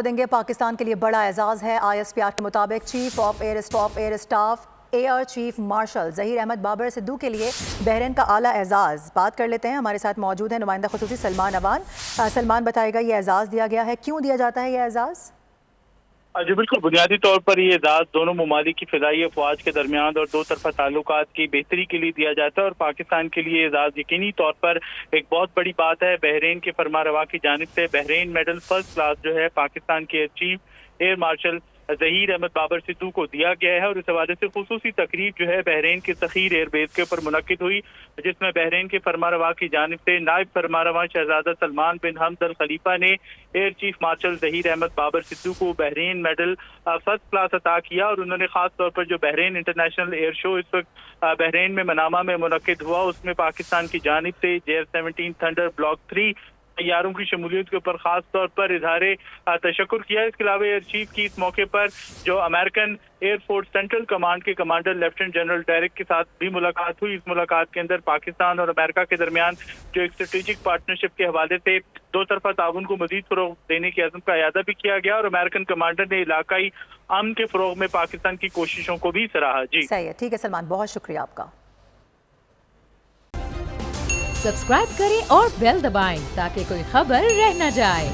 دیں گے پاکستان کے لیے بڑا اعزاز ہے۔ آئی ایس پی آر کے مطابق chief of air staff air chief marshal Zaheer Ahmed Babar Sidhu کے لیے بحرین کا اعلیٰ اعزاز۔ بات کر لیتے ہیں، ہمارے ساتھ موجود ہیں نمائندہ خصوصی سلمان اوان۔ سلمان بتائے گا یہ اعزاز دیا گیا ہے، کیوں دیا جاتا ہے یہ اعزاز؟ جی بالکل، بنیادی طور پر یہ اعزاز دونوں ممالک کی فضائی افواج کے درمیان اور دو طرفہ تعلقات کی بہتری کے لیے دیا جاتا ہے، اور پاکستان کے لیے اعزاز یقینی طور پر ایک بہت بڑی بات ہے۔ بحرین کے فرما روا کی جانب سے بحرین میڈل فرسٹ کلاس جو ہے پاکستان کے chief air marshal Zaheer Ahmed Babar Sidhu کو دیا گیا ہے، اور اس حوالے سے خصوصی تقریب جو ہے بحرین کے سخیر ایئر بیس کے اوپر منعقد ہوئی، جس میں بحرین کے فرما روا کی جانب سے نائب فرما روا شہزادہ سلمان بن حمد الخلیفہ نے air chief marshal Zaheer Ahmed Babar Sidhu کو بحرین میڈل فرسٹ کلاس عطا کیا، اور انہوں نے خاص طور پر جو بحرین انٹرنیشنل ایئر شو اس وقت بحرین میں منامہ میں منعقد ہوا، اس میں پاکستان کی جانب سے JF-17 تھنڈر بلاک 3 طیاروں کی شمولیت کے اوپر خاص طور پر اظہار تشکر کیا۔ اس کے علاوہ ایئر چیف کی اس موقع پر جو American air force central command کے کمانڈر لیفٹیننٹ جنرل ڈیرک کے ساتھ بھی ملاقات ہوئی۔ اس ملاقات کے اندر پاکستان اور امریکہ کے درمیان جو ایک اسٹریٹجک پارٹنرشپ کے حوالے سے دو طرفہ تعاون کو مزید فروغ دینے کے عزم کا اعادہ بھی کیا گیا، اور امریکن کمانڈر نے علاقائی امن کے فروغ میں پاکستان کی کوششوں کو بھی سراہا۔ جی صحیح ہے، ٹھیک ہے سلمان، بہت شکریہ آپ کا۔ سبسکرائب کریں اور بیل دبائیں تاکہ کوئی خبر رہ نہ جائے۔